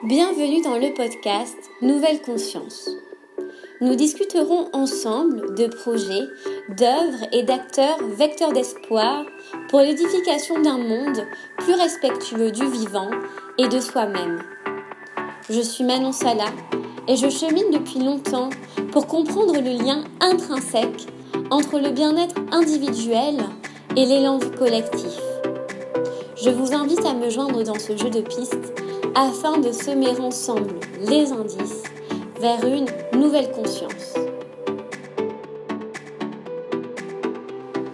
Bienvenue dans le podcast Nouvelle Conscience. Nous discuterons ensemble de projets, d'œuvres et d'acteurs vecteurs d'espoir pour l'édification d'un monde plus respectueux du vivant et de soi-même. Je suis Manon Sala et je chemine depuis longtemps pour comprendre le lien intrinsèque entre le bien-être individuel et l'élan du collectif. Je vous invite à me joindre dans ce jeu de pistes afin de semer ensemble les indices vers une nouvelle conscience.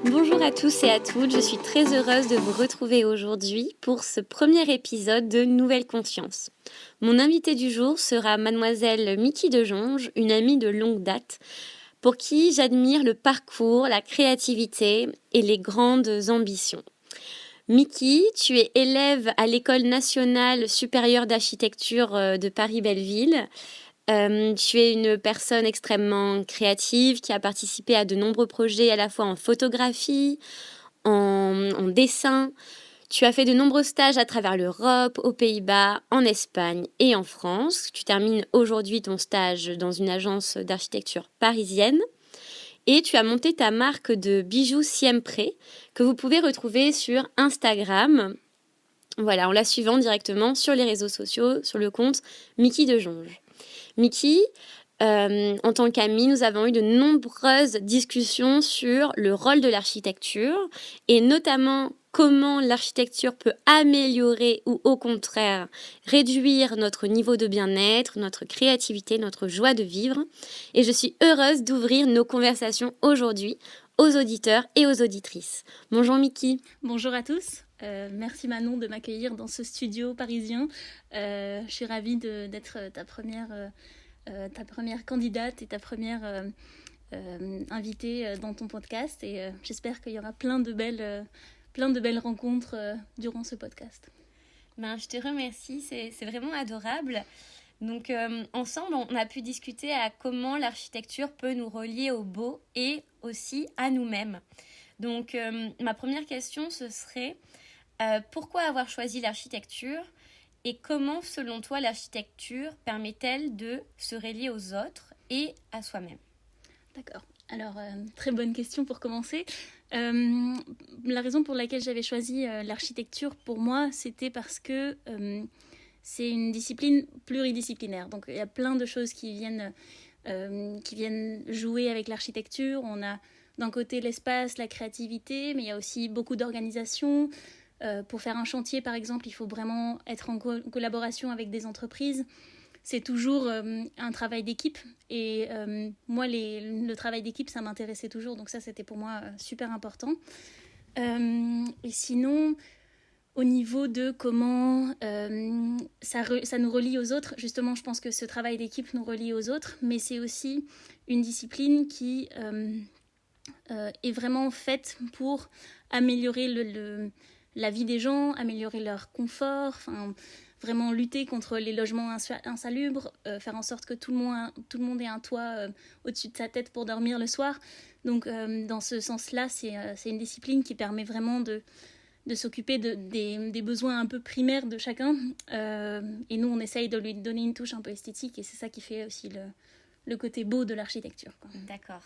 Bonjour à tous et à toutes, je suis très heureuse de vous retrouver aujourd'hui pour ce premier épisode de Nouvelle Conscience. Mon invitée du jour sera mademoiselle Mickey de Jonge, une amie de longue date, pour qui j'admire le parcours, la créativité et les grandes ambitions. Mickey, tu es élève à l'École nationale supérieure d'architecture de Paris-Belleville. Tu es une personne extrêmement créative qui a participé à de nombreux projets à la fois en photographie, en dessin. Tu as fait de nombreux stages à travers l'Europe, aux Pays-Bas, en Espagne et en France. Tu termines aujourd'hui ton stage dans une agence d'architecture parisienne. Et tu as monté ta marque de bijoux Siempre que vous pouvez retrouver sur Instagram. Voilà, en la suivant directement sur les réseaux sociaux, sur le compte Mickey de Jonge. Mickey, en tant qu'amie, nous avons eu de nombreuses discussions sur le rôle de l'architecture et notamment comment l'architecture peut améliorer ou au contraire réduire notre niveau de bien-être, notre créativité, notre joie de vivre. Et je suis heureuse d'ouvrir nos conversations aujourd'hui aux auditeurs et aux auditrices. Bonjour Mickey. Bonjour à tous. Merci Manon de m'accueillir dans ce studio parisien. Je suis ravie d'être ta première candidate et ta première invitée dans ton podcast. Et j'espère qu'il y aura plein de belles rencontres durant ce podcast. Je te remercie, c'est vraiment adorable. Donc ensemble, on a pu discuter à comment l'architecture peut nous relier au beau et aussi à nous-mêmes. Donc ma première question, ce serait pourquoi avoir choisi l'architecture et comment, selon toi, l'architecture permet-elle de se relier aux autres et à soi-même ? D'accord. Alors, très bonne question pour commencer. La raison pour laquelle j'avais choisi l'architecture, pour moi, c'était parce que c'est une discipline pluridisciplinaire. Donc, il y a plein de choses qui viennent jouer avec l'architecture. On a d'un côté l'espace, la créativité, mais il y a aussi beaucoup d'organisation. Pour faire un chantier, par exemple, il faut vraiment être en collaboration avec des entreprises. C'est toujours un travail d'équipe. Et moi, le travail d'équipe, ça m'intéressait toujours. Donc ça, c'était pour moi super important. Et sinon, au niveau de comment ça nous relie aux autres, justement, je pense que ce travail d'équipe nous relie aux autres. Mais c'est aussi une discipline qui est vraiment faite pour améliorer la vie des gens, améliorer leur confort, vraiment lutter contre les logements insalubres, faire en sorte que tout le monde ait un toit au-dessus de sa tête pour dormir le soir. Donc dans ce sens-là, c'est une discipline qui permet vraiment de s'occuper des besoins un peu primaires de chacun. Et nous, on essaye de lui donner une touche un peu esthétique et c'est ça qui fait aussi le côté beau de l'architecture, quoi. D'accord.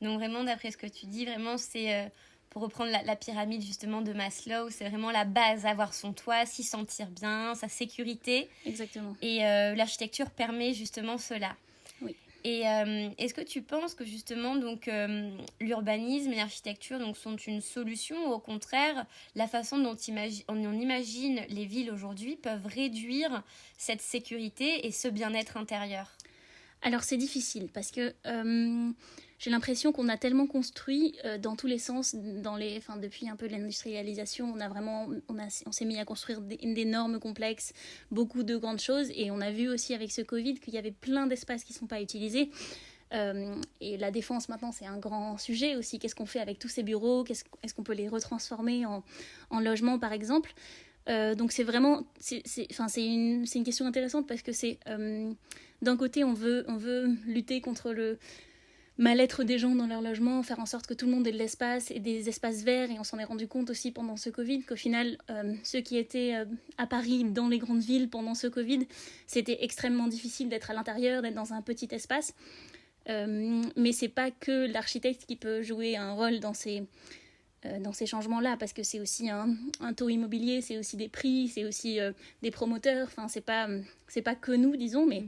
Donc vraiment, d'après ce que tu dis, vraiment c'est... Pour reprendre la pyramide justement de Maslow, c'est vraiment la base, avoir son toit, s'y sentir bien, sa sécurité. Exactement. Et l'architecture permet justement cela. Oui. Et est-ce que tu penses que justement donc, l'urbanisme et l'architecture donc, sont une solution ou au contraire, la façon dont on imagine les villes aujourd'hui peuvent réduire cette sécurité et ce bien-être intérieur ? Alors c'est difficile parce que j'ai l'impression qu'on a tellement construit dans tous les sens, depuis un peu l'industrialisation, on s'est mis à construire d'énormes complexes, beaucoup de grandes choses, et on a vu aussi avec ce Covid qu'il y avait plein d'espaces qui ne sont pas utilisés. Et la défense maintenant c'est un grand sujet aussi. Qu'est-ce qu'on fait avec tous ces bureaux ? Est-ce qu'on peut les retransformer en logements par exemple ? Donc c'est vraiment c'est une question intéressante parce que c'est d'un côté on veut lutter contre mal-être des gens dans leur logement, faire en sorte que tout le monde ait de l'espace et des espaces verts. Et on s'en est rendu compte aussi pendant ce Covid qu'au final, ceux qui étaient à Paris, dans les grandes villes pendant ce Covid, c'était extrêmement difficile d'être à l'intérieur, d'être dans un petit espace. Mais c'est pas que l'architecte qui peut jouer un rôle dans ces changements-là, parce que c'est aussi un taux immobilier, c'est aussi des prix, c'est aussi des promoteurs. Enfin, c'est pas que nous, disons, mais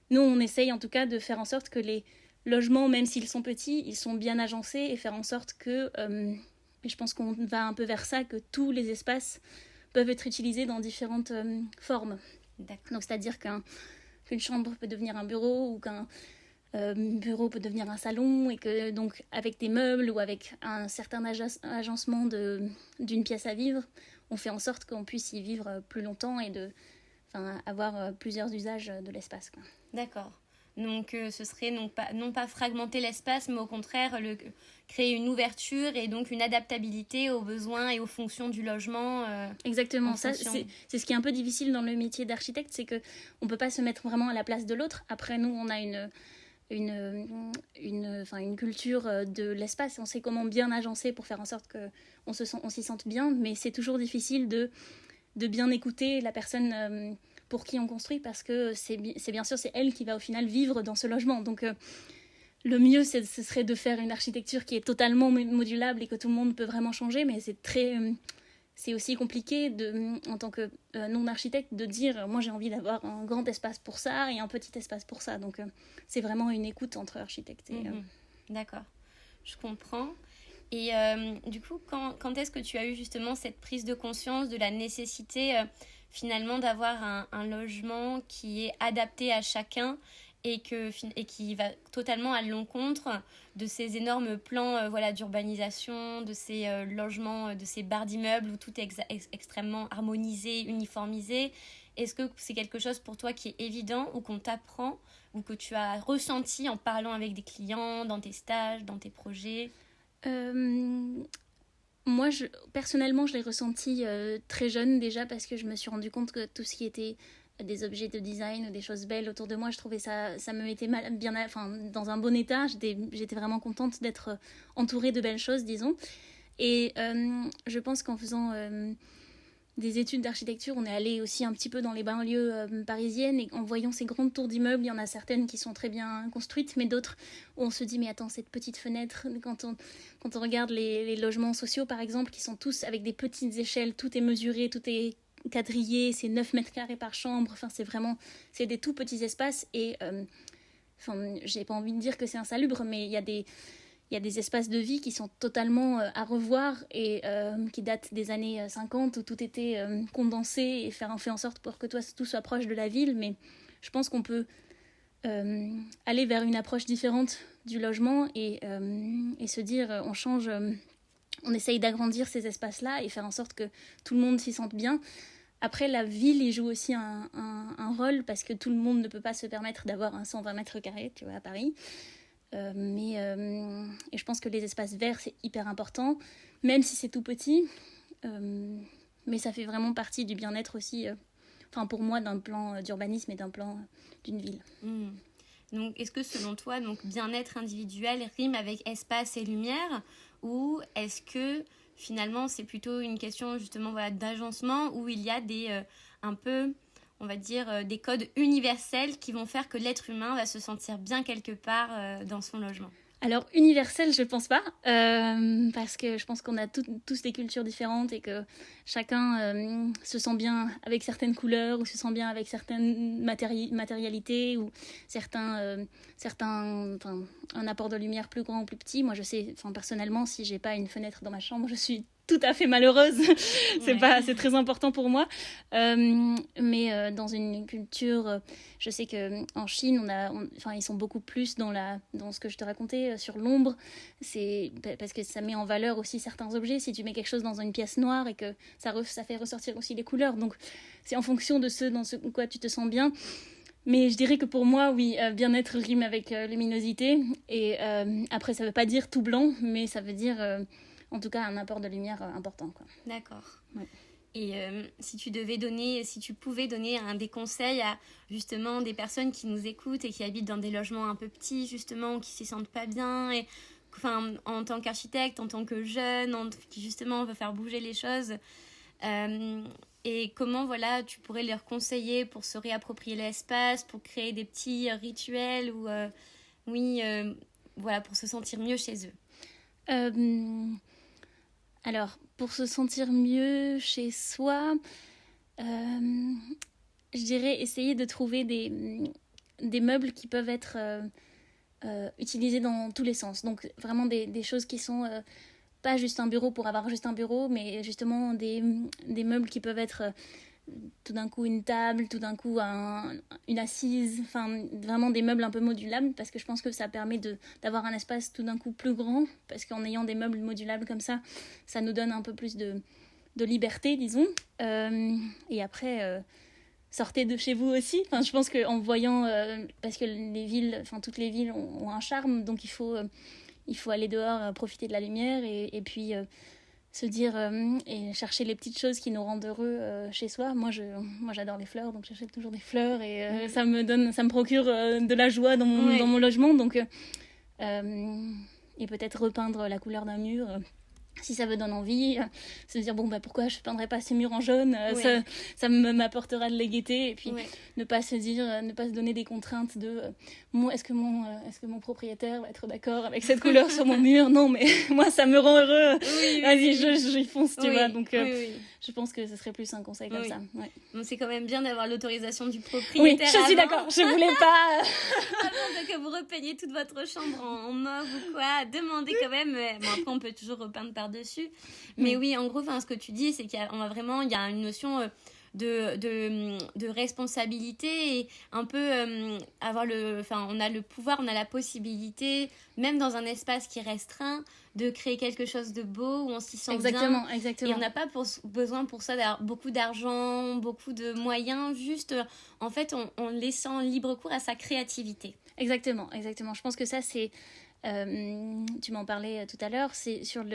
nous, on essaye en tout cas de faire en sorte que les logements, même s'ils sont petits, ils sont bien agencés et faire en sorte que, et je pense qu'on va un peu vers ça, que tous les espaces peuvent être utilisés dans différentes formes. D'accord. Donc, c'est-à-dire qu'une chambre peut devenir un bureau ou qu'un bureau peut devenir un salon et que donc avec des meubles ou avec un certain agencement d'une pièce à vivre, on fait en sorte qu'on puisse y vivre plus longtemps et avoir plusieurs usages de l'espace, quoi. D'accord. Donc ce serait non pas fragmenter l'espace, mais au contraire créer une ouverture et donc une adaptabilité aux besoins et aux fonctions du logement. Exactement, ça c'est ce qui est un peu difficile dans le métier d'architecte, c'est qu'on ne peut pas se mettre vraiment à la place de l'autre. Après, nous, on a une culture de l'espace, on sait comment bien agencer pour faire en sorte qu'on s'y sente bien, mais c'est toujours difficile de bien écouter la personne pour qui on construit, parce que c'est bien sûr, c'est elle qui va au final vivre dans ce logement. Donc le mieux, ce serait de faire une architecture qui est totalement modulable et que tout le monde peut vraiment changer, mais c'est aussi compliqué en tant que non-architecte de dire moi j'ai envie d'avoir un grand espace pour ça et un petit espace pour ça. Donc c'est vraiment une écoute entre architectes et... D'accord, je comprends. Et du coup, quand est-ce que tu as eu justement cette prise de conscience de la nécessité finalement d'avoir un logement qui est adapté à chacun et qui va totalement à l'encontre de ces énormes plans d'urbanisation, de ces logements, de ces barres d'immeubles où tout est extrêmement harmonisé, uniformisé? Est-ce que c'est quelque chose pour toi qui est évident ou qu'on t'apprend ou que tu as ressenti en parlant avec des clients, dans tes stages, dans tes projets? Moi, personnellement, je l'ai ressenti très jeune déjà, parce que je me suis rendu compte que tout ce qui était des objets de design ou des choses belles autour de moi, je trouvais ça me mettait dans un bon état. J'étais vraiment contente d'être entourée de belles choses, disons. Et je pense qu'en faisant des études d'architecture, on est allé aussi un petit peu dans les banlieues parisiennes, et en voyant ces grandes tours d'immeubles, il y en a certaines qui sont très bien construites, mais d'autres où on se dit mais attends, cette petite fenêtre, quand on regarde les logements sociaux par exemple, qui sont tous avec des petites échelles, tout est mesuré, tout est quadrillé, c'est 9 mètres carrés par chambre, enfin c'est des tout petits espaces, et j'ai pas envie de dire que c'est insalubre, mais il y a des espaces de vie qui sont totalement à revoir et qui datent des années 50 où tout était condensé et fait en sorte pour que tout soit proche de la ville. Mais je pense qu'on peut aller vers une approche différente du logement et se dire on change, on essaye d'agrandir ces espaces-là et faire en sorte que tout le monde s'y sente bien. Après, la ville y joue aussi un rôle, parce que tout le monde ne peut pas se permettre d'avoir un 120 mètres carrés, tu vois, à Paris. Et je pense que les espaces verts, c'est hyper important, même si c'est tout petit, mais ça fait vraiment partie du bien-être aussi, pour moi, d'un plan d'urbanisme et d'un plan d'une ville. Donc, est-ce que selon toi, bien-être individuel rime avec espace et lumière, ou est-ce que finalement c'est plutôt une question justement d'agencement, où il y a un peu, on va dire, des codes universels qui vont faire que l'être humain va se sentir bien quelque part dans son logement? Alors, universel, je pense pas, parce que je pense qu'on a tous des cultures différentes et que chacun se sent bien avec certaines couleurs ou se sent bien avec certaines matérialités ou un apport de lumière plus grand ou plus petit. Moi, je sais, personnellement, si j'ai pas une fenêtre dans ma chambre, je suis tout à fait malheureuse. C'est très important pour moi. Mais dans une culture, je sais qu'en Chine, ils sont beaucoup plus dans ce que je te racontais sur l'ombre. C'est parce que ça met en valeur aussi certains objets. Si tu mets quelque chose dans une pièce noire et que ça fait ressortir aussi les couleurs. Donc, c'est en fonction de dans ce quoi tu te sens bien. Mais je dirais que pour moi, oui, bien-être rime avec luminosité. Et après, ça ne veut pas dire tout blanc, mais ça veut dire... en tout cas, un apport de lumière important, quoi. D'accord. Ouais. Et si tu pouvais donner des conseils à justement des personnes qui nous écoutent et qui habitent dans des logements un peu petits, justement, qui s'y sentent pas bien, et enfin, en tant qu'architecte, en tant que jeune, qui justement veut faire bouger les choses, et comment voilà, tu pourrais leur conseiller pour se réapproprier l'espace, pour créer des petits rituels ou voilà, pour se sentir mieux chez eux. Alors, pour se sentir mieux chez soi, je dirais essayer de trouver des meubles qui peuvent être utilisés dans tous les sens. Donc, vraiment des choses qui sont pas juste un bureau pour avoir juste un bureau, mais justement des meubles qui peuvent être tout d'un coup une table, tout d'un coup une assise, enfin vraiment des meubles un peu modulables, parce que je pense que ça permet d'avoir un espace tout d'un coup plus grand, parce qu'en ayant des meubles modulables comme ça nous donne un peu plus de liberté, disons. Et après, sortez de chez vous aussi. Enfin, je pense qu'en voyant, parce que toutes les villes ont un charme, donc il faut aller dehors, profiter de la lumière et puis se dire et chercher les petites choses qui nous rendent heureux chez soi. Moi j'adore les fleurs, donc j'achète toujours des fleurs et ça me procure de la joie dans mon logement. Donc et peut-être repeindre la couleur d'un mur. Si ça me donne envie, se dire pourquoi je ne peindrais pas ces murs en jaune, ça m'apportera de la gaieté, et puis ne pas se donner des contraintes de est-ce que mon propriétaire va être d'accord avec cette couleur sur mon mur, non mais moi ça me rend heureux, vas-y j'y fonce, tu vois, donc je pense que ce serait plus un conseil comme ça. Bon, c'est quand même bien d'avoir l'autorisation du propriétaire. Oui, je suis d'accord, je voulais pas avant que vous repeigniez toute votre chambre en mauve ou quoi, demandez quand même. Bon, après on peut toujours repeindre par-dessus, mais oui, en gros, ce que tu dis, c'est qu'il y a une notion de responsabilité, et un peu on a le pouvoir, on a la possibilité, même dans un espace qui est restreint, de créer quelque chose de beau où on s'y sent bien. Exactement. Et on n'a pas besoin pour ça d'avoir beaucoup d'argent, beaucoup de moyens, juste en fait en laissant libre cours à sa créativité. Exactement. Je pense que ça c'est tu m'en parlais tout à l'heure, c'est sur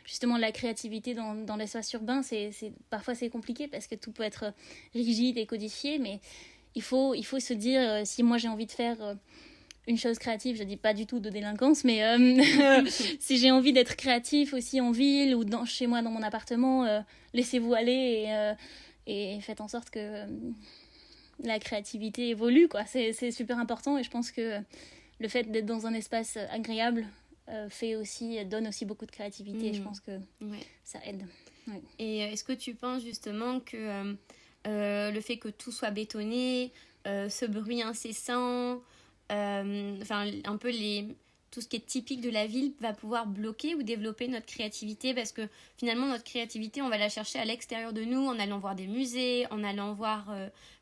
justement la créativité dans l'espace urbain. Parfois c'est compliqué parce que tout peut être rigide et codifié, mais il faut se dire si moi j'ai envie de faire une chose créative, je dis pas du tout de délinquance, mais si j'ai envie d'être créatif aussi en ville ou chez moi dans mon appartement, laissez-vous aller et faites en sorte que la créativité évolue, quoi. C'est super important, et je pense que le fait d'être dans un espace agréable donne aussi beaucoup de créativité, et je pense que ça aide. Ouais. Et est-ce que tu penses justement que le fait que tout soit bétonné, ce bruit incessant, un peu tout ce qui est typique de la ville va pouvoir bloquer ou développer notre créativité, parce que finalement notre créativité on va la chercher à l'extérieur de nous, en allant voir des musées, en allant voir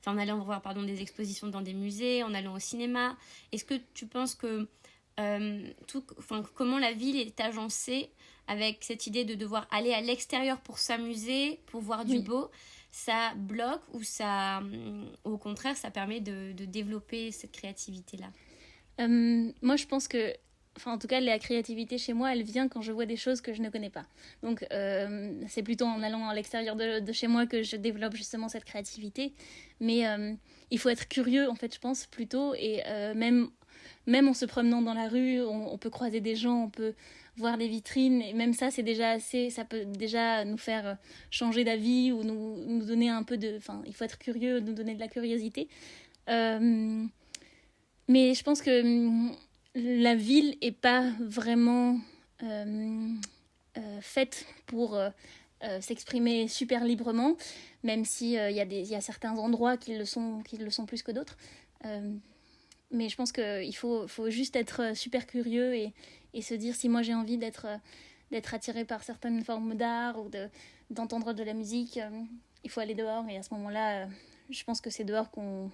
des expositions dans des musées, en allant au cinéma. Est-ce que tu penses que comment la ville est agencée avec cette idée de devoir aller à l'extérieur pour s'amuser, pour voir du beau, ça bloque ou au contraire ça permet de développer cette créativité-là? Moi je pense que en tout cas, la créativité chez moi, elle vient quand je vois des choses que je ne connais pas. Donc, c'est plutôt en allant à l'extérieur de chez moi que je développe justement cette créativité. Mais il faut être curieux, en fait, je pense, plutôt. Et même en se promenant dans la rue, on peut croiser des gens, on peut voir des vitrines. Et même ça, c'est déjà assez... Ça peut déjà nous faire changer d'avis ou nous donner un peu de... Enfin, il faut être curieux, nous donner de la curiosité. Mais je pense que... la ville n'est pas vraiment faite pour s'exprimer super librement, même s'il y a certains endroits qui le sont plus que d'autres. Mais je pense qu'il faut juste être super curieux et se dire, si moi j'ai envie d'être attirée par certaines formes d'art ou d'entendre de la musique, il faut aller dehors. Et à ce moment-là, je pense que c'est dehors ou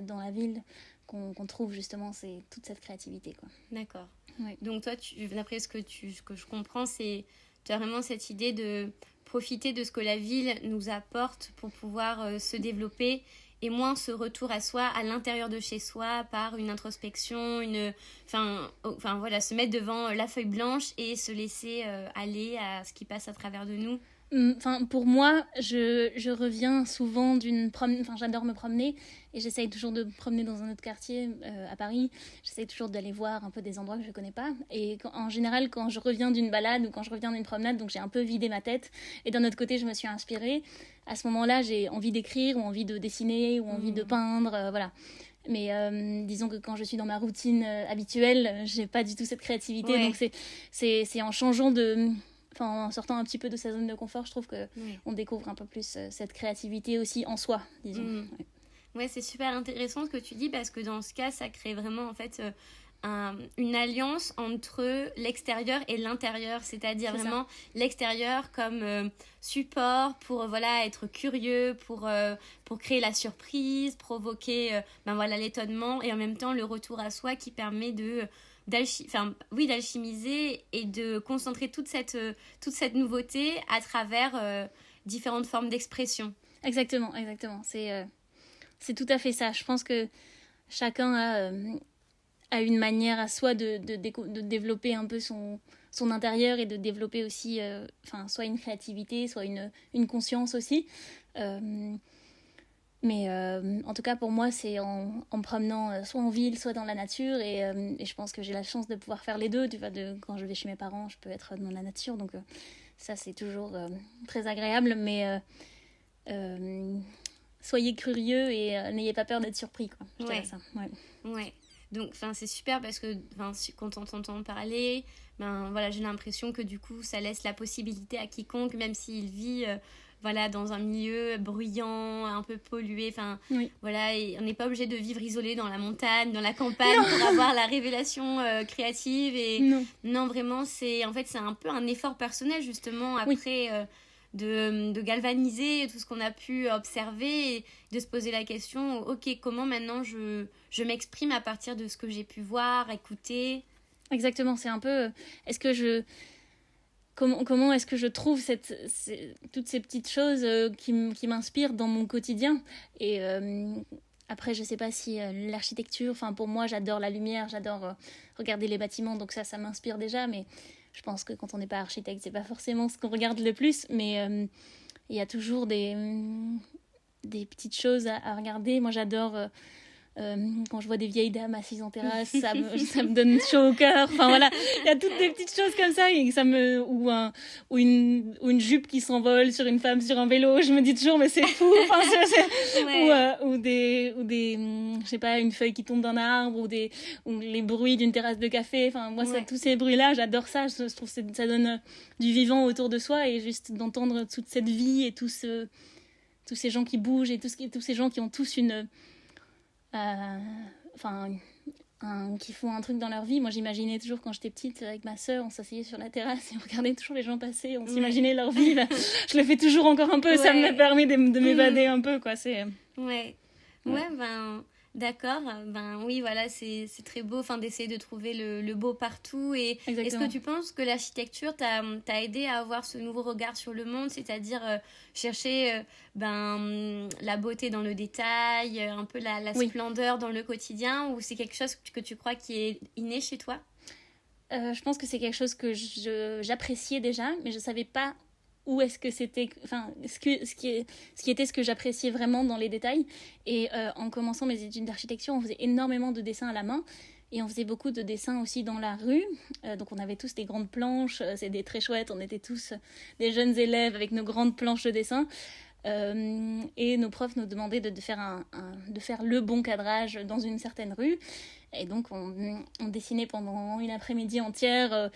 dans la ville qu'on trouve justement toute cette créativité, quoi. D'accord. Ouais. Donc toi, d'après ce que je comprends, tu as vraiment cette idée de profiter de ce que la ville nous apporte pour pouvoir se développer, et moins ce retour à soi à l'intérieur de chez soi par une introspection, se mettre devant la feuille blanche et se laisser aller à ce qui passe à travers de nous. Enfin, pour moi, je reviens souvent d'une promenade. Enfin, j'adore me promener et j'essaye toujours de me promener dans un autre quartier à Paris. J'essaye toujours d'aller voir un peu des endroits que je connais pas. Et en général, quand je reviens d'une balade ou quand je reviens d'une promenade, donc j'ai un peu vidé ma tête. Et d'un autre côté, je me suis inspirée. À ce moment-là, j'ai envie d'écrire ou envie de dessiner ou envie de peindre. Voilà. Mais disons que quand je suis dans ma routine habituelle, j'ai pas du tout cette créativité. Ouais. Donc c'est en changeant de. Enfin, en sortant un petit peu de sa zone de confort, je trouve qu'on découvre un peu plus cette créativité aussi en soi, disons. Ouais, c'est super intéressant ce que tu dis parce que dans ce cas, ça crée vraiment en fait une alliance entre l'extérieur et l'intérieur, c'est-à-dire C'est vraiment l'extérieur comme support pour voilà être curieux, pour créer la surprise, provoquer voilà l'étonnement et en même temps le retour à soi qui permet d'alchimiser et de concentrer toute cette nouveauté à travers différentes formes d'expression. Exactement. C'est tout à fait ça. Je pense que chacun a une manière à soi de développer un peu son intérieur et de développer aussi soit une créativité, soit une conscience aussi. Mais en tout cas, pour moi, c'est en me promenant soit en ville, soit dans la nature. Et je pense que j'ai la chance de pouvoir faire les deux. Tu vois, quand je vais chez mes parents, je peux être dans la nature. Donc ça, c'est toujours très agréable. Mais soyez curieux et n'ayez pas peur d'être surpris, quoi. Je dirais ça. Ouais. Donc, c'est super parce que quand on t'entend parler, voilà, j'ai l'impression que du coup, ça laisse la possibilité à quiconque, même s'il vit voilà, dans un milieu bruyant, un peu pollué, voilà, et on n'est pas obligé de vivre isolé dans la montagne, dans la campagne pour avoir la révélation créative. Et non, vraiment, c'est un peu un effort personnel, justement, après... De galvaniser tout ce qu'on a pu observer et de se poser la question, ok, comment maintenant je m'exprime à partir de ce que j'ai pu voir, écouter. Exactement, c'est un peu, comment est-ce que je trouve toutes ces petites choses qui m'inspirent dans mon quotidien. Et après, je sais pas si l'architecture, pour moi, j'adore la lumière, j'adore regarder les bâtiments, donc ça m'inspire déjà, mais je pense que quand on n'est pas architecte, c'est pas forcément ce qu'on regarde le plus, mais il y a toujours des petites choses à regarder. Moi, j'adore quand je vois des vieilles dames assises en terrasse, ça me donne chaud au cœur. Enfin voilà, il y a toutes des petites choses comme ça et ou une jupe qui s'envole sur une femme sur un vélo. Je me dis toujours mais c'est fou. Enfin, ou des je sais pas, une feuille qui tombe d'un arbre ou les bruits d'une terrasse de café. Enfin moi tous ces bruits là, j'adore ça. Je trouve que ça donne du vivant autour de soi et juste d'entendre toute cette vie et tous ces gens qui bougent et tous ces gens qui ont tous qui font un truc dans leur vie. Moi j'imaginais toujours quand j'étais petite avec ma sœur, on s'asseyait sur la terrasse et on regardait toujours les gens passer, on s'imaginait leur vie. Je le fais toujours encore un peu, ça me permet de m'évader un peu, quoi. D'accord, oui, voilà, c'est très beau d'essayer de trouver le beau partout. Et est-ce que tu penses que l'architecture t'a aidé à avoir ce nouveau regard sur le monde, c'est-à-dire chercher la beauté dans le détail, un peu la splendeur dans le quotidien, ou c'est quelque chose que tu crois qui est inné chez toi? Je pense que c'est quelque chose que j'appréciais déjà, mais je savais pas où est-ce que c'était, ce qui était ce que j'appréciais vraiment dans les détails. Et en commençant mes études d'architecture, on faisait énormément de dessins à la main et on faisait beaucoup de dessins aussi dans la rue. Donc on avait tous des grandes planches, c'était très chouette, on était tous des jeunes élèves avec nos grandes planches de dessin. Et nos profs nous demandaient de faire le bon cadrage dans une certaine rue. Et donc on dessinait pendant une après-midi entière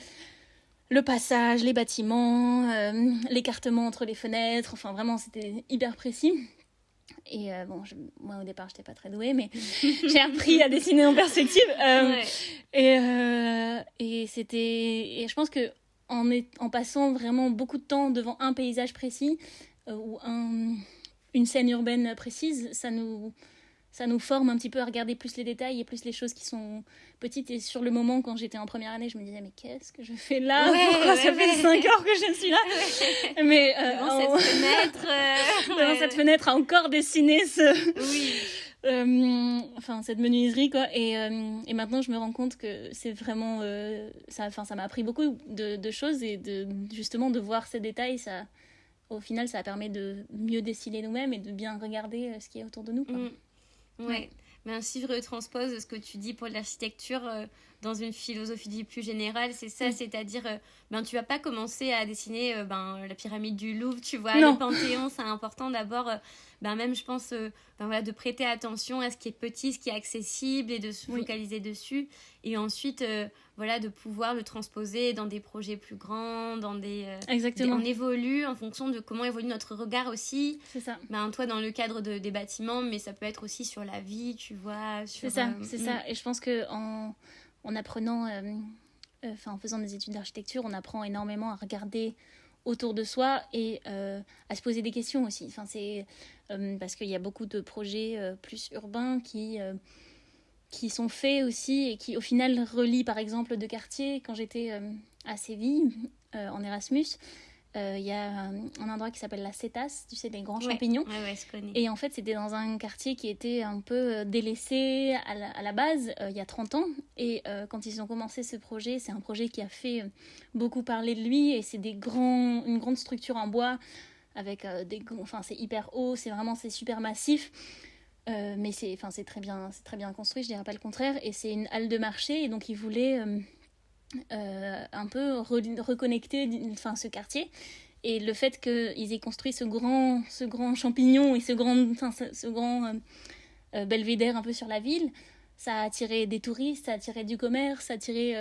le passage, les bâtiments, l'écartement entre les fenêtres, vraiment c'était hyper précis. Et moi au départ j'étais pas très douée, mais j'ai appris à dessiner en perspective. Et je pense que en passant vraiment beaucoup de temps devant un paysage précis ou une scène urbaine précise, ça nous forme un petit peu à regarder plus les détails et plus les choses qui sont petites. Et sur le moment, quand j'étais en première année, je me disais, mais qu'est-ce que je fais là? Pourquoi ça fait 5 heures que je suis là? Mais devant cette fenêtre... devant cette fenêtre, à encore dessiner cette menuiserie, quoi. Et maintenant, je me rends compte que c'est vraiment... ça m'a appris beaucoup de choses et justement de voir ces détails, au final, ça permet de mieux déciler nous-mêmes et de bien regarder ce qui est autour de nous, quoi. Ouais. Mais ainsi, je retranspose ce que tu dis pour l'architecture dans une philosophie de vie plus générale. C'est ça, c'est-à-dire, tu vas pas commencer à dessiner la pyramide du Louvre, tu vois, Non. le Panthéon. C'est important d'abord, même je pense, de prêter attention à ce qui est petit, ce qui est accessible et de se focaliser dessus. Et ensuite, de pouvoir le transposer dans des projets plus grands, dans Exactement. On évolue en fonction de comment évolue notre regard aussi. C'est ça. Toi, dans le cadre des bâtiments, mais ça peut être aussi sur la vie, tu vois. C'est ça. Et je pense qu'en apprenant, en faisant des études d'architecture, on apprend énormément à regarder autour de soi et à se poser des questions aussi. Enfin, c'est parce qu'il y a beaucoup de projets plus urbains qui sont faits aussi et qui au final relient par exemple deux quartiers. Quand j'étais à Séville en Erasmus, il y a un endroit qui s'appelle la Cétas, tu sais, les grands champignons. Ouais, je connais. Et en fait, c'était dans un quartier qui était un peu délaissé à la base, il y a 30 ans. Et quand ils ont commencé ce projet, c'est un projet qui a fait beaucoup parler de lui. Et c'est une grande structure en bois avec c'est hyper haut, c'est super massif. Mais c'est très bien construit, je dirais pas le contraire. Et c'est une halle de marché, et donc ils voulaient un peu reconnecter ce quartier. Et le fait qu'ils aient construit ce grand champignon et ce grand belvédère un peu sur la ville, ça a attiré des touristes, ça a attiré du commerce, ça a attiré...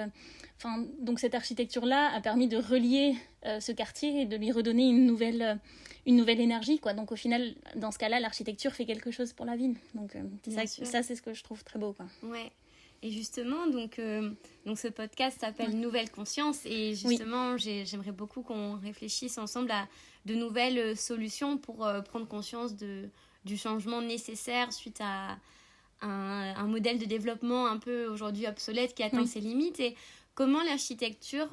donc cette architecture-là a permis de relier ce quartier et de lui redonner une nouvelle énergie, quoi. Donc au final, dans ce cas-là, l'architecture fait quelque chose pour la ville. Donc ça, c'est ce que je trouve très beau, quoi. Ouais. Et justement, donc ce podcast s'appelle Nouvelle Conscience. Et justement, j'aimerais beaucoup qu'on réfléchisse ensemble à de nouvelles solutions pour prendre conscience du changement nécessaire suite à un modèle de développement un peu aujourd'hui obsolète qui atteint ses limites. Et comment l'architecture,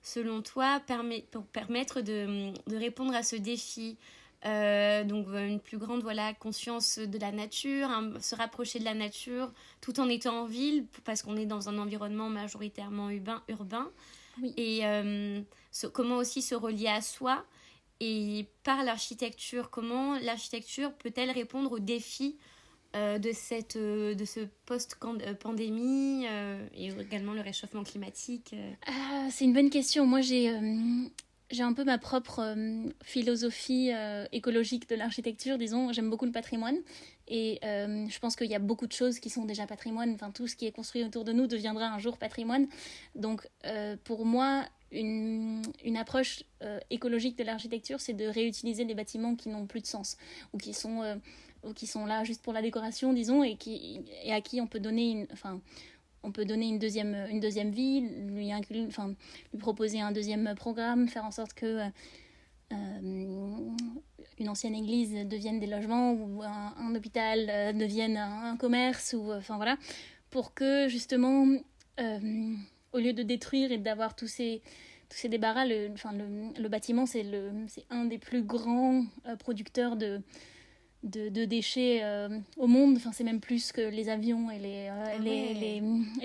selon toi, permettre de répondre à ce défi ? Donc une plus grande conscience de la nature, se rapprocher de la nature tout en étant en ville parce qu'on est dans un environnement majoritairement urbain. Et comment aussi se relier à soi et par l'architecture, comment l'architecture peut-elle répondre aux défis de ce post-pandémie et également le réchauffement climatique. C'est une bonne question. Moi, j'ai un peu ma propre philosophie écologique de l'architecture, disons. J'aime beaucoup le patrimoine et je pense qu'il y a beaucoup de choses qui sont déjà patrimoine. Enfin, tout ce qui est construit autour de nous deviendra un jour patrimoine. Donc, pour moi, une approche écologique de l'architecture, c'est de réutiliser des bâtiments qui n'ont plus de sens ou qui sont là juste pour la décoration, disons, et à qui on peut donner une deuxième vie, lui proposer un deuxième programme, faire en sorte que une ancienne église devienne des logements ou un hôpital devienne un commerce, ou pour que justement, au lieu de détruire et d'avoir tous ces débarras, le bâtiment c'est un des plus grands producteurs de déchets au monde. Enfin, c'est même plus que les avions et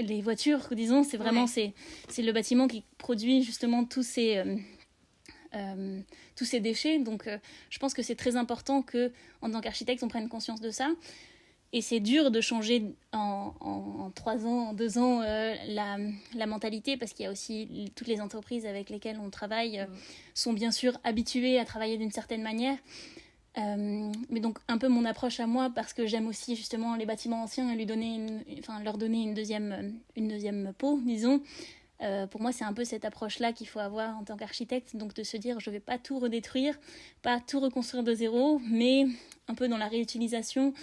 les voitures, disons. C'est vraiment c'est le bâtiment qui produit justement tous ces déchets. Donc je pense que c'est très important que en tant qu'architecte on prenne conscience de ça. Et c'est dur de changer en 3 ans, en 2 ans la mentalité, parce qu'il y a aussi toutes les entreprises avec lesquelles on travaille sont bien sûr habituées à travailler d'une certaine manière. Mais donc un peu mon approche à moi, parce que j'aime aussi justement les bâtiments anciens et leur donner une deuxième peau, disons. Pour moi, c'est un peu cette approche-là qu'il faut avoir en tant qu'architecte, donc de se dire je vais pas tout redétruire, pas tout reconstruire de zéro, mais un peu dans la réutilisation,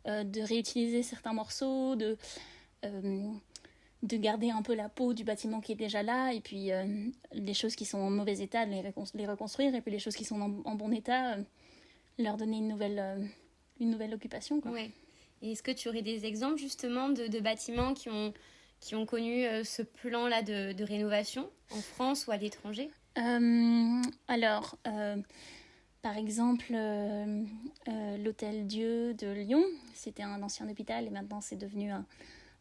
de réutiliser certains morceaux, de garder un peu la peau du bâtiment qui est déjà là, et puis les choses qui sont en mauvais état, de les reconstruire, et puis les choses qui sont en bon état, leur donner une nouvelle occupation, quoi. Ouais. Et est-ce que tu aurais des exemples justement de bâtiments qui ont connu ce plan-là de rénovation en France ou à l'étranger ? Alors, par exemple, l'Hôtel Dieu de Lyon, c'était un ancien hôpital et maintenant c'est devenu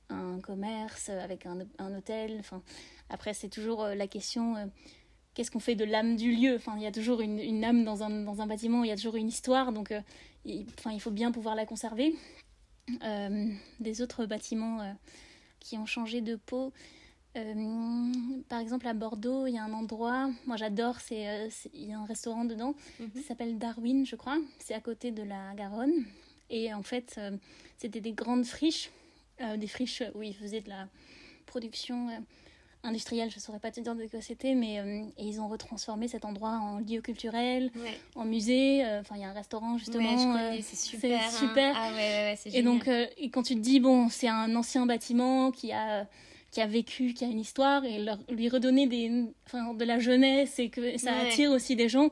un commerce avec un hôtel. Enfin, après, c'est toujours la question qu'est-ce qu'on fait de l'âme du lieu. Enfin, il y a toujours une âme dans un bâtiment, il y a toujours une histoire, donc il faut bien pouvoir la conserver. Des autres bâtiments qui ont changé de peau, par exemple à Bordeaux, il y a un endroit, moi j'adore, il y a un restaurant dedans, ça s'appelle Darwin, je crois, c'est à côté de la Garonne, et en fait c'était des grandes friches, des friches où ils faisaient de la production industrielle, je ne saurais pas te dire de quoi c'était, mais et ils ont retransformé cet endroit en lieu culturel, en musée, il y a un restaurant justement. Ouais, je connais, c'est super. C'est super. Ah ouais, c'est et génial. donc, et quand tu te dis, bon, c'est un ancien bâtiment qui a vécu, qui a une histoire, et lui redonner de la jeunesse et que ça attire aussi des gens,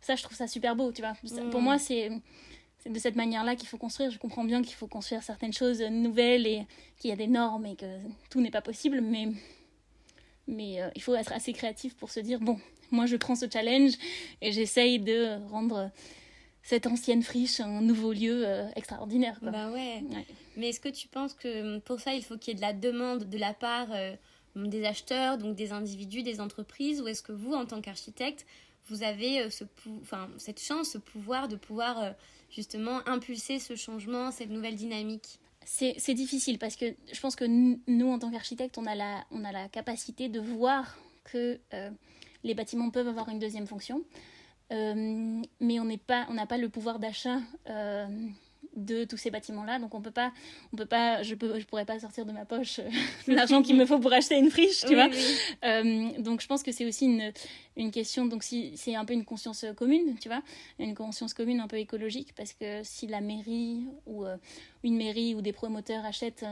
ça, je trouve ça super beau, tu vois. Pour moi, c'est de cette manière-là qu'il faut construire. Je comprends bien qu'il faut construire certaines choses nouvelles et qu'il y a des normes et que tout n'est pas possible, mais il faut être assez créatif pour se dire, bon, moi je prends ce challenge et j'essaye de rendre cette ancienne friche un nouveau lieu extraordinaire, quoi. Bah ouais. Mais est-ce que tu penses que pour ça, il faut qu'il y ait de la demande de la part des acheteurs, donc des individus, des entreprises, ou est-ce que vous, en tant qu'architecte, vous avez cette chance, ce pouvoir de pouvoir justement impulser ce changement, cette nouvelle dynamique? C'est difficile parce que je pense que nous, en tant qu'architectes, on a la capacité de voir que les bâtiments peuvent avoir une deuxième fonction, mais on n'a pas le pouvoir d'achat de tous ces bâtiments-là, donc on peut pas, je pourrais pas sortir de ma poche l'argent qu'il me faut pour acheter une friche, tu vois. Donc je pense que c'est aussi une question, donc c'est un peu une conscience commune, tu vois, une conscience commune un peu écologique, parce que si la mairie ou une mairie ou des promoteurs achètent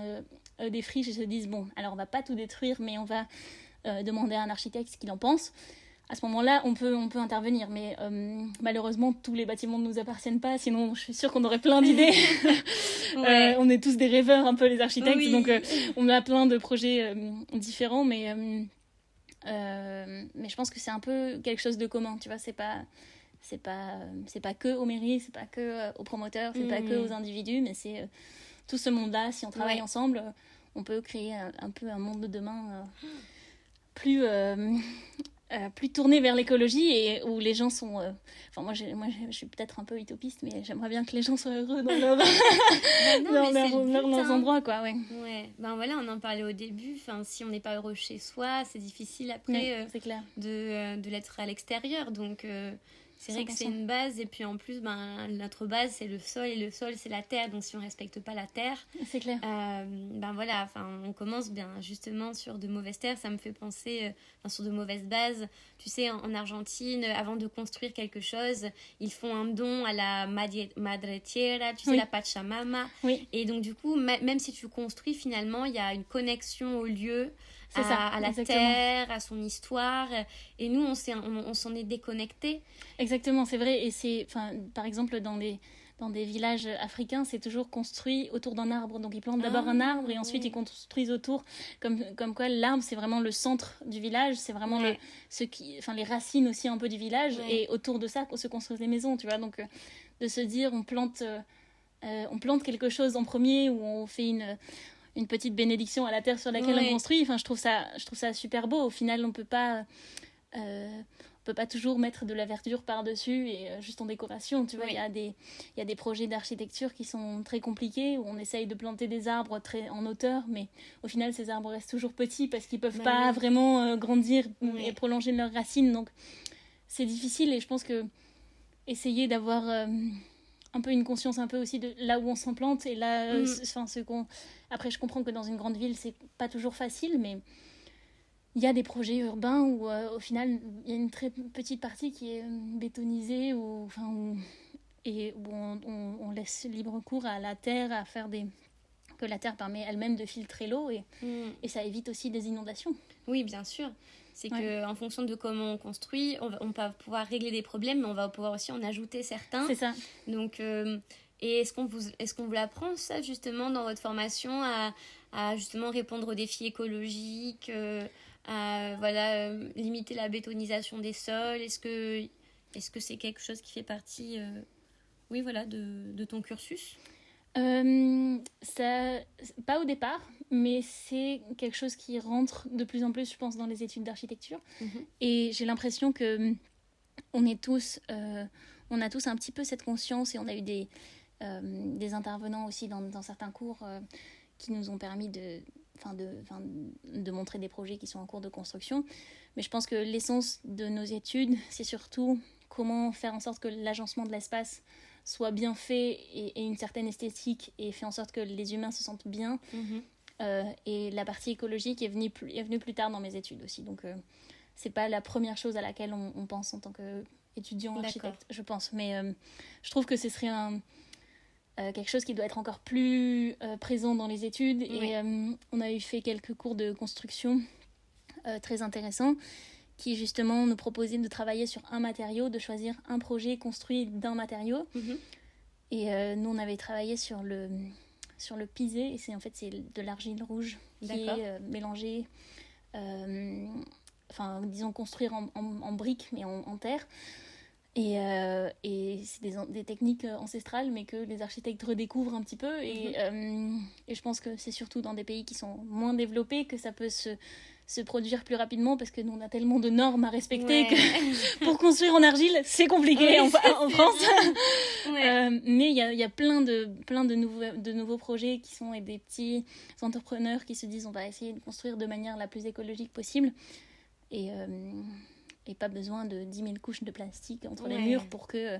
des friches et se disent, bon, alors on va pas tout détruire, mais on va demander à un architecte ce qu'il en pense. À ce moment-là, on peut intervenir, mais malheureusement, tous les bâtiments ne nous appartiennent pas, sinon je suis sûre qu'on aurait plein d'idées. On est tous des rêveurs, un peu, les architectes, donc on a plein de projets différents, mais je pense que c'est un peu quelque chose de commun, tu vois, c'est pas que aux mairies, c'est pas que aux promoteurs, c'est pas que aux individus, mais c'est tout ce monde-là, si on travaille ensemble, on peut créer un peu un monde de demain plus tourné vers l'écologie et où les gens sont... moi, je suis peut-être un peu utopiste, mais j'aimerais bien que les gens soient heureux dans leurs endroits, quoi. Ouais. Ben voilà, on en parlait au début. Si on n'est pas heureux chez soi, c'est difficile après c'est clair. de l'être à l'extérieur. Donc, c'est vrai que c'est une base. Et puis en plus, notre base, c'est le sol. Et le sol, c'est la terre. Donc, si on ne respecte pas la terre... C'est clair. On commence justement sur de mauvaises terres. Ça me fait penser sur de mauvaises bases. Tu sais, en Argentine, avant de construire quelque chose, ils font un don à la Madre Tierra, tu sais, la Pachamama. Et donc, du coup, même si tu construis, finalement, il y a une connexion au lieu, à la terre, à son histoire. Et nous, on s'en est déconnectés. Exactement, c'est vrai. Et par exemple, dans des villages africains, c'est toujours construit autour d'un arbre. Donc ils plantent d'abord un arbre et ensuite ils construisent autour. Comme quoi l'arbre, c'est vraiment le centre du village, c'est vraiment les racines aussi un peu du village. Et autour de ça, se construisent les maisons, tu vois. Donc de se dire, on plante quelque chose en premier, ou on fait une petite bénédiction à la terre sur laquelle on construit. Je trouve ça super beau. Au final, on peut pas toujours mettre de la verdure par-dessus et juste en décoration, tu vois. Il y a des projets d'architecture qui sont très compliqués, où on essaye de planter des arbres très en hauteur, mais au final ces arbres restent toujours petits parce qu'ils peuvent pas vraiment grandir et prolonger leurs racines, donc c'est difficile. Et je pense que essayer d'avoir un peu une conscience un peu aussi de là où on s'implante et là après je comprends que dans une grande ville c'est pas toujours facile, mais il y a des projets urbains où au final il y a une très petite partie qui est bétonisée, où on laisse libre cours à la terre à faire que la terre permet elle-même de filtrer l'eau et ça évite aussi des inondations. Oui, bien sûr. C'est qu'en fonction de comment on construit, on va pouvoir régler des problèmes, mais on va pouvoir aussi en ajouter certains. C'est ça. Donc, et est-ce qu'on vous apprend ça justement dans votre formation à justement répondre aux défis écologiques, à limiter la bétonisation des sols? Est-ce que c'est quelque chose qui fait partie de ton cursus? Pas au départ, mais c'est quelque chose qui rentre de plus en plus, je pense, dans les études d'architecture. Et j'ai l'impression que on a tous un petit peu cette conscience, et on a eu des intervenants aussi dans certains cours qui nous ont permis de montrer des projets qui sont en cours de construction. Mais je pense que l'essence de nos études, c'est surtout comment faire en sorte que l'agencement de l'espace soit bien fait et une certaine esthétique, et fait en sorte que les humains se sentent bien. Et la partie écologique est venue plus tard dans mes études aussi. Donc, c'est pas la première chose à laquelle on pense en tant qu'étudiant architecte, je pense. Mais je trouve que ce serait quelque chose qui doit être encore plus présent dans les études. Et on a fait quelques cours de construction très intéressants qui justement nous proposaient de travailler sur un matériau, de choisir un projet construit d'un matériau. Et nous, on avait travaillé sur le pisé, et c'est de l'argile rouge qui est mélangée, disons construire en briques, mais en terre. Et c'est des techniques ancestrales, mais que les architectes redécouvrent un petit peu. Et je pense que c'est surtout dans des pays qui sont moins développés que ça peut se produire plus rapidement, parce que nous, on a tellement de normes à respecter que pour construire en argile, c'est compliqué en France. Mais il y a plein de nouveaux projets qui sont des petits entrepreneurs qui se disent on va essayer de construire de manière la plus écologique possible. Et pas besoin de 10 000 couches de plastique entre les murs pour que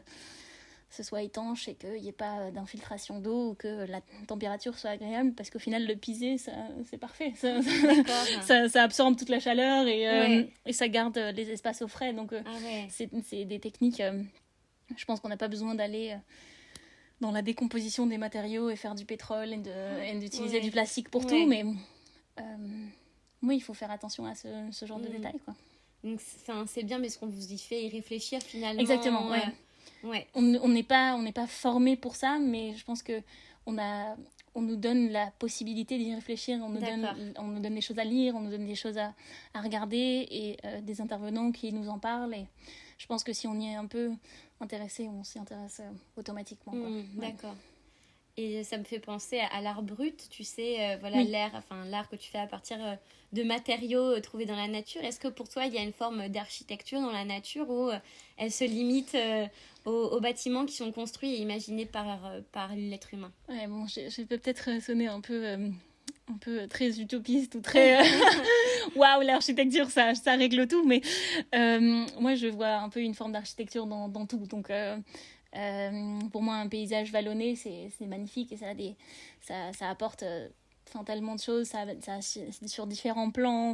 ce soit étanche et qu'il n'y ait pas d'infiltration d'eau, ou que la température soit agréable, parce qu'au final, le pisé, c'est parfait. Ça absorbe toute la chaleur et ça garde les espaces au frais. Donc, c'est des techniques... je pense qu'on n'a pas besoin d'aller dans la décomposition des matériaux et faire du pétrole et d'utiliser du plastique pour tout, mais il faut faire attention à ce genre de détails, quoi. Donc, c'est bien, mais ce qu'on vous y fait y réfléchir finalement. Exactement, On n'est pas formé pour ça, mais je pense que on nous donne la possibilité d'y réfléchir. On nous donne des choses à lire, on nous donne des choses à regarder, et des intervenants qui nous en parlent. Et je pense que si on y est un peu intéressé, on s'y intéresse automatiquement. D'accord. Et ça me fait penser à l'art brut, tu sais, l'art que tu fais à partir de matériaux trouvés dans la nature. Est-ce que pour toi, il y a une forme d'architecture dans la nature où elle se limite aux bâtiments qui sont construits et imaginés par l'être humain? Je peux peut-être sonner un peu très utopiste ou très waouh, l'architecture ça règle tout, mais moi je vois un peu une forme d'architecture dans tout. Donc pour moi, un paysage vallonné, c'est magnifique, et ça apporte tellement de choses, ça sur différents plans.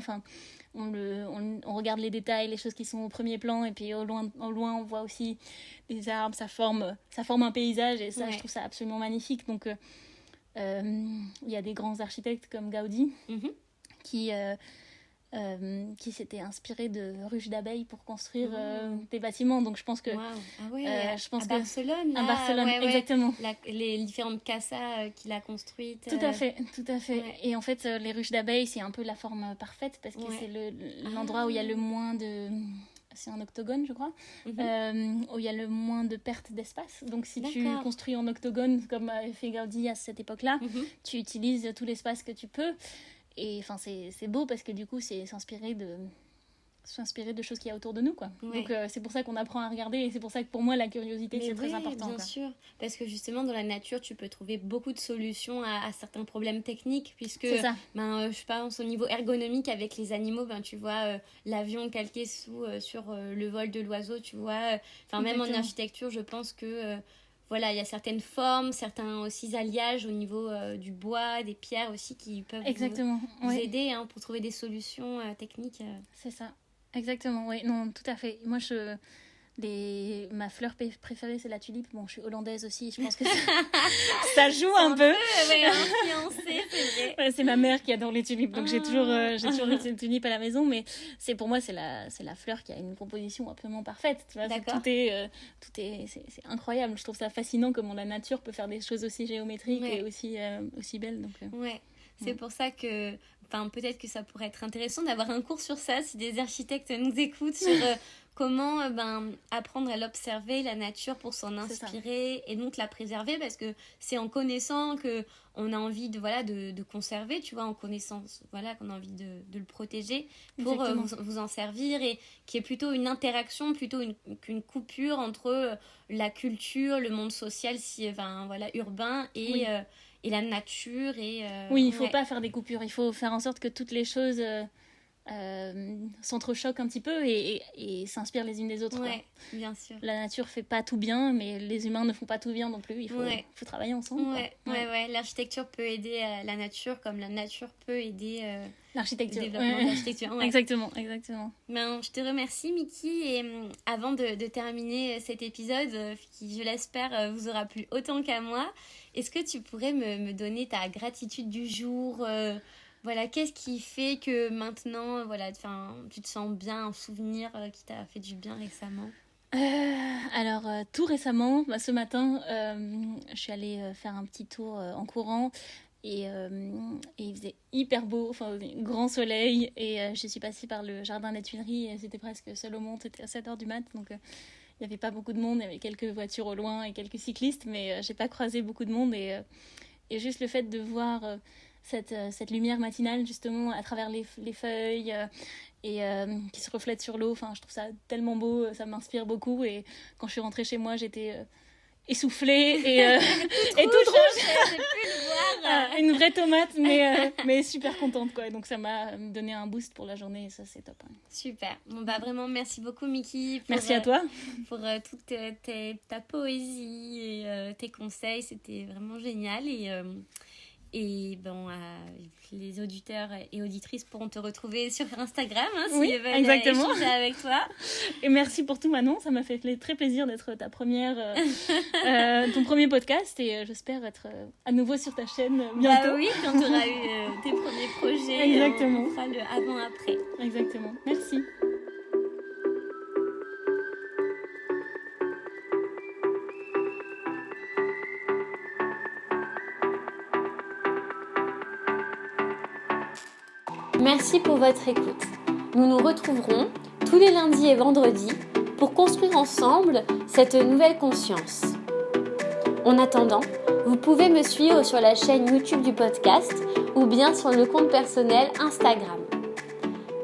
On regarde les détails, les choses qui sont au premier plan, et puis au loin on voit aussi des arbres, ça forme un paysage, et ça je trouve ça absolument magnifique. Donc il y a des grands architectes comme Gaudi qui s'était inspiré de ruches d'abeilles pour construire des bâtiments. Donc je pense que Barcelone, à Barcelone, exactement, les différentes casas qu'il a construites. Tout à fait. Et en fait, les ruches d'abeilles, c'est un peu la forme parfaite, parce que c'est l'endroit où il y a le moins de... C'est un octogone, je crois, où il y a le moins de perte d'espace. Donc si tu construis en octogone, comme avait fait Gaudi à cette époque-là, tu utilises tout l'espace que tu peux. Et c'est beau, parce que du coup, c'est s'inspirer de choses qu'il y a autour de nous, quoi. Donc c'est pour ça qu'on apprend à regarder, et c'est pour ça que pour moi, la curiosité, c'est très important. Bien sûr, parce que justement, dans la nature, tu peux trouver beaucoup de solutions à certains problèmes techniques, puisque, je pense au niveau ergonomique avec les animaux, tu vois, l'avion calqué sur le vol de l'oiseau, tu vois. Même en architecture, je pense que... il y a certaines formes, certains aussi alliages au niveau du bois, des pierres aussi qui peuvent vous aider pour trouver des solutions techniques. C'est ça, exactement, oui, non, tout à fait. Moi, ma fleur préférée, c'est la tulipe. Bon, je suis hollandaise aussi, je pense que ça joue un peu. Influencé, c'est vrai. C'est ma mère qui adore les tulipes, donc j'ai toujours une tulipe à la maison, mais pour moi, c'est la fleur qui a une composition absolument parfaite. Tu vois, c'est incroyable. Je trouve ça fascinant comment la nature peut faire des choses aussi géométriques et aussi belles. Donc, c'est pour ça que... peut-être que ça pourrait être intéressant d'avoir un cours sur ça, si des architectes nous écoutent, sur comment apprendre à l'observer, la nature, pour s'en C'est inspirer et donc la préserver, parce que c'est en connaissant que on a envie de conserver, tu vois, en connaissance, voilà, qu'on a envie de le protéger pour vous en servir, et qui est plutôt une interaction, plutôt qu'une coupure entre la culture, le monde social, urbain et la nature. Oui, il ne faut pas faire des coupures, il faut faire en sorte que toutes les choses s'entrechoquent un petit peu et s'inspirent les unes des autres. Ouais, bien sûr. La nature ne fait pas tout bien, mais les humains ne font pas tout bien non plus. Il faut travailler ensemble. Ouais. L'architecture peut aider la nature, comme la nature peut aider l'architecture. Le développement de l'architecture. Ouais. Exactement. Je te remercie, Miki. Et avant de terminer cet épisode, qui, je l'espère, vous aura plu autant qu'à moi, est-ce que tu pourrais me donner ta gratitude du jour qu'est-ce qui fait que maintenant, tu te sens bien, un souvenir qui t'a fait du bien récemment? Tout récemment, ce matin, je suis allée faire un petit tour en courant et il faisait hyper beau, grand soleil, et je suis passée par le jardin des Tuileries et c'était presque seul au monde, c'était à 7h du mat, donc il n'y avait pas beaucoup de monde, il y avait quelques voitures au loin et quelques cyclistes, mais j'ai pas croisé beaucoup de monde, et juste le fait de voir cette lumière matinale justement à travers les feuilles qui se reflète sur l'eau, je trouve ça tellement beau, ça m'inspire beaucoup, et quand je suis rentrée chez moi j'étais essoufflée et toute rouge. J'ai pu le voir. Une vraie tomate, mais super contente, quoi. Donc ça m'a donné un boost pour la journée, et ça c'est top. Super. Vraiment merci beaucoup, Miki. Merci à toi. Pour toute ta poésie et tes conseils, c'était vraiment génial, et les auditeurs et auditrices pourront te retrouver sur Instagram s'ils veulent échanger avec toi. Et merci pour tout, Manon, ça m'a fait très plaisir d'être ta première ton premier podcast, et j'espère être à nouveau sur ta chaîne bientôt. Oui, quand tu auras eu tes premiers projets. Exactement. On fera le avant-après. Exactement, merci. Merci pour votre écoute. Nous nous retrouverons tous les lundis et vendredis pour construire ensemble cette nouvelle conscience. En attendant, vous pouvez me suivre sur la chaîne YouTube du podcast ou bien sur le compte personnel Instagram.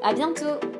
À bientôt!